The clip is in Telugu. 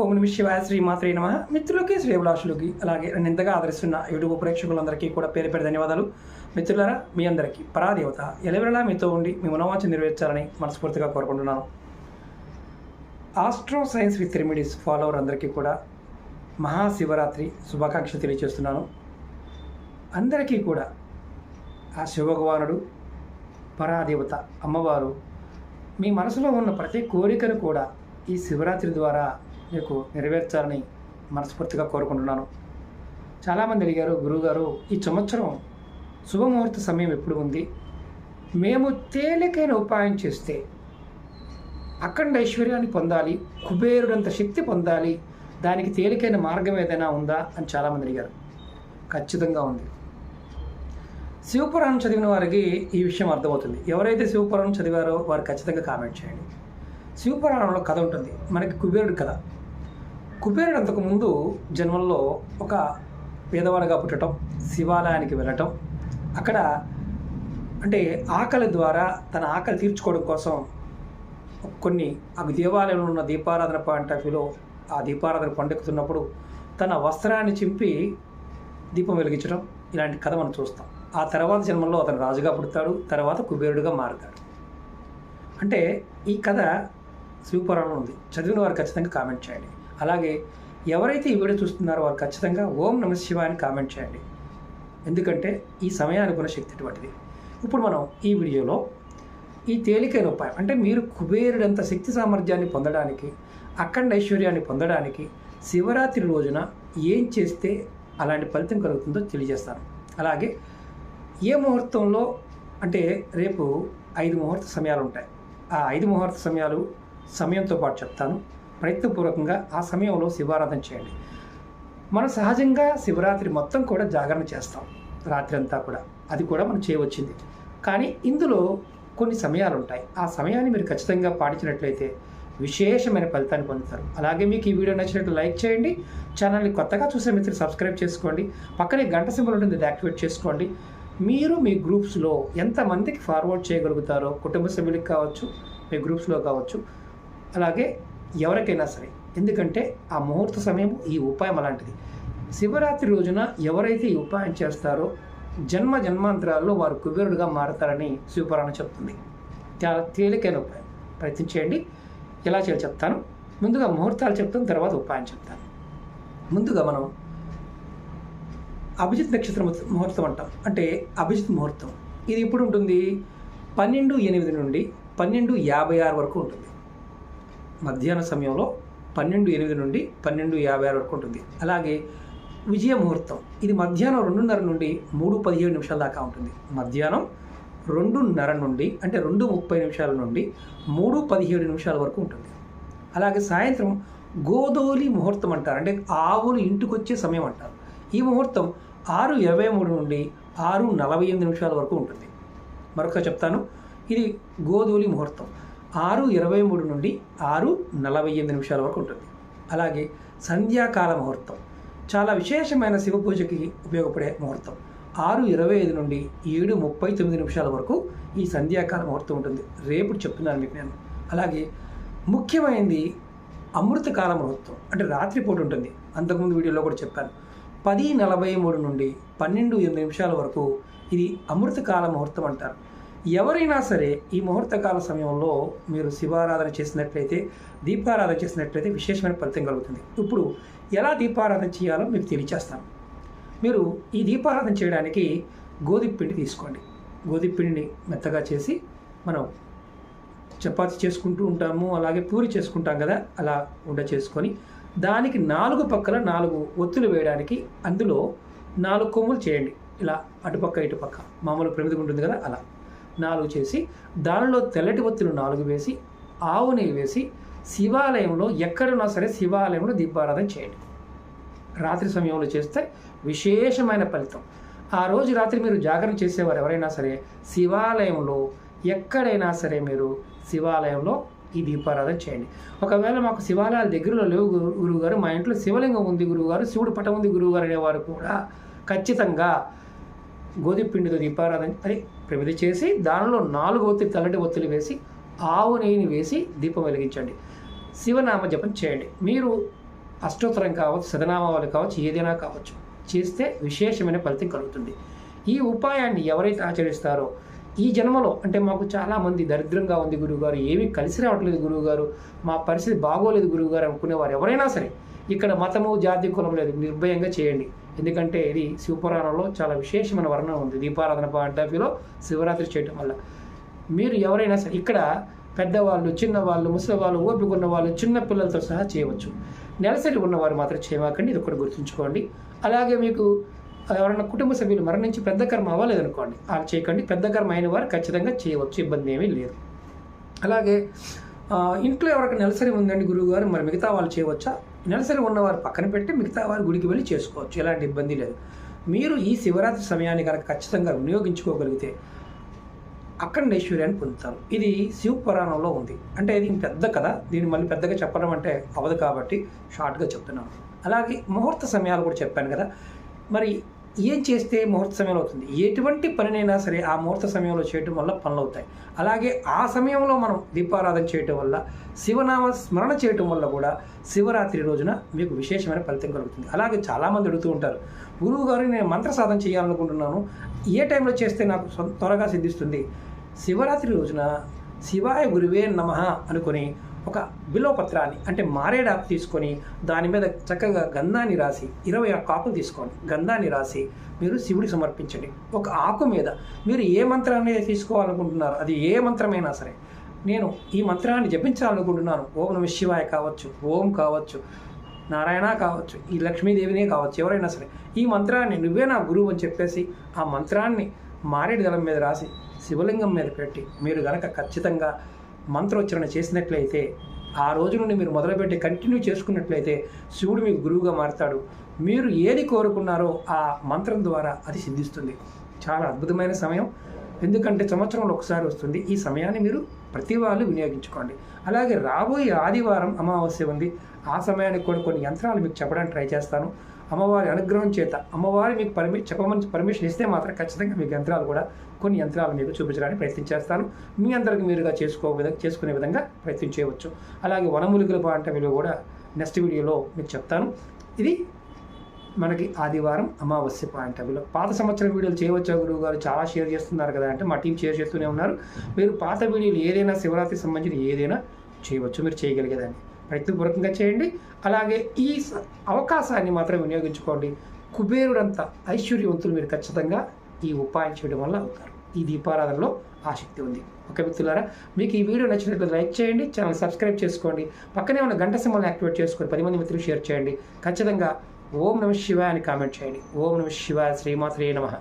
ఓం నమః శివాయ, శ్రీమాత్రే నమః. మిత్రులకి, శ్రేభిలాషులకి, అలాగే నన్ను ఎంతగా ఆదరిస్తున్న యూట్యూబ్ ప్రేక్షకులందరికీ కూడా పేరు పేరు ధన్యవాదాలు. మిత్రులారా, మీ అందరికీ పరాదేవత ఎలవెలా మీతో ఉండి మీ మనోవాంఛ నెరవేర్చాలని మనస్ఫూర్తిగా కోరుకుంటున్నాను. Astro science with remedies follower అందరికీ కూడా మహాశివరాత్రి శుభాకాంక్షలు తెలియజేస్తున్నాను. అందరికీ కూడా ఆ శివభగవానుడు, పరాదేవత అమ్మవారు మీ మనసులో ఉన్న ప్రతి కోరికను కూడా ఈ శివరాత్రి ద్వారా మీకు నెరవేర్చాలని మనస్ఫూర్తిగా కోరుకుంటున్నాను. చాలామంది అడిగారు, గురువుగారు ఈ సంవత్సరం శుభముహూర్త సమయం ఎప్పుడు ఉంది? మేము తేలికైన ఉపాయం చేస్తే అఖండ ఐశ్వర్యాన్ని పొందాలి, కుబేరుడంత శక్తి పొందాలి, దానికి తేలికైన మార్గం ఏదైనా ఉందా అని చాలామంది అడిగారు. ఖచ్చితంగా ఉంది. శివపురాణం చదివిన వారికి ఈ విషయం అర్థమవుతుంది. ఎవరైతే శివపురాణం చదివారో వారు ఖచ్చితంగా కామెంట్ చేయండి. శివపురాణంలో కథ ఉంటుంది, మనకి కుబేరుడి కథ. కుబేరుడు అంతకుముందు జన్మల్లో ఒక పేదవాడిగా పుట్టడం, శివాలయానికి వెళ్ళటం, అక్కడ అంటే ఆకలి ద్వారా తన ఆకలి తీర్చుకోవడం కోసం కొన్ని ఆ దేవాలయంలో ఉన్న దీపారాధన పాయింట్ ఆఫ్ వ్యూలో ఆ దీపారాధన పండుకుతున్నప్పుడు తన వస్త్రాన్ని చింపి దీపం వెలిగించడం, ఇలాంటి కథ మనం చూస్తాం. ఆ తర్వాత జన్మలో అతను రాజుగా పుడతాడు, తర్వాత కుబేరుడిగా మారుతాడు. అంటే ఈ కథ శివపురాణంలో ఉంది. చదివిన వారు ఖచ్చితంగా కామెంట్ చేయండి. అలాగే ఎవరైతే ఈ వీడియో చూస్తున్నారో వారు ఖచ్చితంగా ఓం నమః శివాయ అని కామెంట్ చేయండి. ఎందుకంటే ఈ సమయానికి ఉన్న శక్తి అటువంటిది. ఇప్పుడు మనం ఈ వీడియోలో ఈ తేలికైన ఉపాయం, అంటే మీరు కుబేరుడంత శక్తి సామర్థ్యాన్ని పొందడానికి, అఖండ ఐశ్వర్యాన్ని పొందడానికి శివరాత్రి రోజున ఏం చేస్తే అలాంటి ఫలితం కలుగుతుందో తెలియజేస్తాను. అలాగే ఏ ముహూర్తంలో, అంటే రేపు 5 ముహూర్త సమయాలు ఉంటాయి. ఆ 5 ముహూర్త సమయాలు సమయంతో పాటు చెప్తాను. ప్రయత్నపూర్వకంగా ఆ సమయంలో శివారాధన చేయండి. మనం సహజంగా శివరాత్రి మొత్తం కూడా జాగరణ చేస్తాం, రాత్రి అంతా కూడా. అది కూడా మనం చేయవచ్చింది. కానీ ఇందులో కొన్ని సమయాలు ఉంటాయి. ఆ సమయాన్ని మీరు ఖచ్చితంగా పాటించినట్లయితే విశేషమైన ఫలితాన్ని పొందుతారు. అలాగే మీకు ఈ వీడియో నచ్చినట్లు లైక్ చేయండి. ఛానల్ని కొత్తగా చూసే మిత్రులు సబ్స్క్రైబ్ చేసుకోండి. పక్కనే గంట సింబల్ ఉంటుంది, అది యాక్టివేట్ చేసుకోండి. మీరు మీ గ్రూప్స్లో ఎంతమందికి ఫార్వర్డ్ చేయగలుగుతారో, కుటుంబ సభ్యులకు కావచ్చు, మీ గ్రూప్స్లో కావచ్చు, అలాగే ఎవరికైనా సరే. ఎందుకంటే ఆ ముహూర్త సమయం, ఈ ఉపాయం అలాంటిది. శివరాత్రి రోజున ఎవరైతే ఈ ఉపాయం చేస్తారో జన్మ జన్మాంతరాల్లో వారు కుబేరుడుగా మారతారని శివపురాణం చెప్తుంది. చాలా తేలికైన ఉపాయం, ప్రయత్నించేయండి. ఎలా చేయాలో చెప్తాను. ముందుగా ముహూర్తాలు చెప్తాను, తర్వాత ఉపాయం చెప్తాను. ముందుగా మనం అభిజిత్ నక్షత్ర ముహూర్తం అంటాం. అంటే అభిజిత్ ముహూర్తం ఇది ఇప్పుడు ఉంటుంది 12:08 నుండి 12:56 వరకు ఉంటుంది. మధ్యాహ్న సమయంలో 12:08 నుండి 12:56 వరకు ఉంటుంది. అలాగే విజయ ముహూర్తం ఇది మధ్యాహ్నం 2:30 నుండి 3:17 దాకా ఉంటుంది. మధ్యాహ్నం 2:30 నుండి, అంటే 2:30 నుండి 3:17 వరకు ఉంటుంది. అలాగే సాయంత్రం గోధూలి ముహూర్తం అంటారు, అంటే ఆవులు ఇంటికి వచ్చే సమయం అంటారు. ఈ ముహూర్తం 6:23 నుండి 6:48 వరకు ఉంటుంది. మరొక చెప్తాను, ఇది గోధూలి ముహూర్తం 6:23 నుండి 6:48 వరకు ఉంటుంది. అలాగే సంధ్యాకాల ముహూర్తం చాలా విశేషమైన శివ పూజకి ఉపయోగపడే ముహూర్తం. 6:25 నుండి 7:39 వరకు ఈ సంధ్యాకాల ముహూర్తం ఉంటుంది. రేపు చెప్తున్నాను మీకు నేను. అలాగే ముఖ్యమైనది అమృతకాల ముహూర్తం, అంటే రాత్రిపూట ఉంటుంది. అంతకుముందు వీడియోలో కూడా చెప్పాను. 10:43 నుండి 12:08 వరకు ఇది అమృతకాల ముహూర్తం అంటారు. ఎవరైనా సరే ఈ ముహూర్తకాల సమయంలో మీరు శివారాధన చేసినట్లయితే, దీపారాధన చేసినట్లయితే విశేషమైన ఫలితం కలుగుతుంది. ఇప్పుడు ఎలా దీపారాధన చేయాలో మీకు తెలియచేస్తాను. మీరు ఈ దీపారాధన చేయడానికి గోధుమ పిండి తీసుకోండి. గోధుమ పిండిని మెత్తగా చేసి, మనం చపాతీ చేసుకుంటూ ఉంటాము, అలాగే పూరి చేసుకుంటాం కదా, అలా ఉండ చేసుకొని దానికి 4 పక్కల 4 ఒత్తులు వేయడానికి అందులో 4 కొమ్ములు చేయండి. ఇలా అటుపక్క ఇటుపక్క మామూలు ప్రమిది ఉంటుంది కదా, అలా 4 చేసి దానిలో తెల్లటి ఒత్తులు 4 వేసి, ఆవు నెయ్యి వేసి శివాలయంలో ఎక్కడున్నా సరే శివాలయంలో దీపారాధన చేయండి. రాత్రి సమయంలో చేస్తే విశేషమైన ఫలితం. ఆ రోజు రాత్రి మీరు జాగరణ చేసేవారు ఎవరైనా సరే శివాలయంలో ఎక్కడైనా సరే మీరు శివాలయంలో ఈ దీపారాధన చేయండి. ఒకవేళ మాకు శివాలయాల దగ్గరలో లేవు గురువుగారు, మా ఇంట్లో శివలింగం ఉంది గురువుగారు, శివుడు పటం ఉంది గురువుగారు అనేవారు కూడా ఖచ్చితంగా గోధుమ పిండితో దీపారాధన ప్రమిది చేసి దానిలో 4 ఒత్తులు తెల్లటి ఒత్తులు వేసి ఆవు నెయ్యిని వేసి దీపం వెలిగించండి. శివనామ జపం చేయండి. మీరు అష్టోత్తరం కావచ్చు, శతనామావళి కావచ్చు, ఏదైనా కావచ్చు, చేస్తే విశేషమైన ఫలితం కలుగుతుంది. ఈ ఉపాయాన్ని ఎవరైతే ఆచరిస్తారో ఈ జన్మలో, అంటే మాకు చాలామంది దరిద్రంగా ఉంది గురువుగారు, ఏమీ కలిసి రావట్లేదు గురువుగారు, మా పరిస్థితి బాగోలేదు గురువుగారు అనుకునేవారు ఎవరైనా సరే, ఇక్కడ మతము జాతి కులం లేదు, నిర్భయంగా చేయండి. ఎందుకంటే ఇది శివపురాణంలో చాలా విశేషమైన వర్ణన ఉంది. దీపారాధన పాఠాపిలో శివరాత్రి చేయటం వల్ల మీరు ఎవరైనా సరే ఇక్కడ పెద్దవాళ్ళు, చిన్నవాళ్ళు, ముసలివాళ్ళు, ఓపిక ఉన్న వాళ్ళు, చిన్న పిల్లలతో సహా చేయవచ్చు. నెలసరి ఉన్నవారు మాత్రం చేయమాకండి, ఇది ఒకటి గుర్తుంచుకోండి. అలాగే మీకు ఎవరైనా కుటుంబ సభ్యులు మరణించి పెద్ద కర్మ అవ్వలేదు అనుకోండి, అలా చేయకండి. పెద్ద కర్మ అయిన వారు ఖచ్చితంగా చేయవచ్చు, ఇబ్బంది ఏమీ లేదు. అలాగే ఇంట్లో ఎవరికి నెలసరి ఉందండి గురువుగారు, మరి మిగతా వాళ్ళు చేయవచ్చా? నెలసరి ఉన్నవారు పక్కన పెట్టి మిగతా వారు గుడికి వెళ్ళి చేసుకోవచ్చు, ఎలాంటి ఇబ్బంది లేదు. మీరు ఈ శివరాత్రి సమయాన్ని కనుక ఖచ్చితంగా వినియోగించుకోగలిగితే అఖండ ఐశ్వర్యాన్ని పొందుతారు. ఇది శివపురాణంలో ఉంది. అంటే ఇది పెద్ద కథ, దీన్ని మళ్ళీ పెద్దగా చెప్పడం అంటే అవ్వదు కాబట్టి షార్ట్గా చెప్తున్నాను. అలాగే ముహూర్త సమయాలు కూడా చెప్పాను కదా, మరి ఏం చేస్తే ముహూర్త సమయంలో అవుతుంది? ఎటువంటి పనినైనా సరే ఆ ముహూర్త సమయంలో చేయటం వల్ల పనులు అవుతాయి. అలాగే ఆ సమయంలో మనం దీపారాధన చేయటం వల్ల, శివనామ స్మరణ చేయటం వల్ల కూడా శివరాత్రి రోజున మీకు విశేషమైన ఫలితం కలుగుతుంది. అలాగే చాలామంది అడుగుతూ ఉంటారు, గురువు గారు నేను మంత్ర సాధన చేయాలనుకుంటున్నాను, ఏ టైంలో చేస్తే నాకు త్వరగా సిద్ధిస్తుంది? శివరాత్రి రోజున శివాయ గురువే నమః అనుకొని ఒక బిల్వపత్రాన్ని, అంటే మారేడాకు తీసుకొని దాని మీద చక్కగా గంధాన్ని రాసి 21 ఆకులు తీసుకోండి, గంధాన్ని రాసి మీరు శివుడికి సమర్పించండి. ఒక ఆకు మీద మీరు ఏ మంత్రాన్ని తీసుకోవాలనుకుంటున్నారో, అది ఏ మంత్రమైనా సరే, నేను ఈ మంత్రాన్ని జపించాలనుకుంటున్నాను, ఓం నమః శివాయ కావచ్చు, ఓం కావచ్చు, నారాయణ కావచ్చు, ఈ లక్ష్మీదేవినే కావచ్చు, ఎవరైనా సరే ఈ మంత్రాన్ని నువ్వే నా గురువు అని చెప్పేసి ఆ మంత్రాన్ని మారేడు దళం మీద రాసి శివలింగం మీద పెట్టి మీరు గనక ఖచ్చితంగా మంత్రోచ్చరణ చేసినట్లయితే, ఆ రోజు నుండి మీరు మొదలుపెట్టి కంటిన్యూ చేసుకున్నట్లయితే శివుడు మీకు గురువుగా మారుతాడు. మీరు ఏది కోరుకున్నారో ఆ మంత్రం ద్వారా అది సిద్ధిస్తుంది. చాలా అద్భుతమైన సమయం, ఎందుకంటే సంవత్సరంలో ఒకసారి వస్తుంది. ఈ సమయాన్ని మీరు ప్రతి వాళ్ళు వినియోగించుకోండి. అలాగే రాబోయే ఆదివారం అమావాస్య ఉంది, ఆ సమయానికి కూడా కొన్ని యంత్రాలు మీకు చెప్పడానికి ట్రై చేస్తాను. అమ్మవారి అనుగ్రహం చేత అమ్మవారి మీకు చెప్పమని పర్మిషన్ ఇస్తే మాత్రం ఖచ్చితంగా మీకు యంత్రాలు కూడా, కొన్ని యంత్రాలు మీకు చూపించడానికి ప్రయత్నం చేస్తాను. మీ అందరికి మీరుగా చేసుకునే విధంగా ప్రయత్నం చేయవచ్చు. అలాగే వనమూలికల పాఠాలు కూడా నెక్స్ట్ వీడియోలో మీకు చెప్తాను. ఇది మనకి ఆదివారం అమావాస్య పాయింట్ ఆఫ్ వ్యూలో. పాత సంవత్సరం వీడియోలు చేయవచ్చా గురువు గారు, చాలా షేర్ చేస్తున్నారు కదా అంటే, మా టీం షేర్ చేస్తూనే ఉన్నారు. మీరు పాత వీడియోలు ఏదైనా శివరాత్రికి సంబంధించిన ఏదైనా చేయవచ్చు, మీరు చేయగలిగేదాన్ని ప్రయత్నపూర్వకంగా చేయండి. అలాగే ఈ అవకాశాన్ని మాత్రం వినియోగించుకోండి. కుబేరుడంత ఐశ్వర్యవంతులు మీరు ఖచ్చితంగా ఈ ఉపాయం చేయడం వల్ల అవుతారు. ఈ దీపారాధనలో ఆసక్తి ఉంది. ఓకే మిత్రులారా, మీకు ఈ వీడియో నచ్చినట్లయితే లైక్ చేయండి, ఛానల్ సబ్స్క్రైబ్ చేసుకోండి, పక్కనే ఉన్న గంట సింబల్ని యాక్టివేట్ చేసుకొని 10 మంది మిత్రులు షేర్ చేయండి. ఖచ్చితంగా ఓం నమః శివాయ అని కామెంట్ చేయండి. ఓం నమః శివాయ, శ్రీమాత్రే నమః.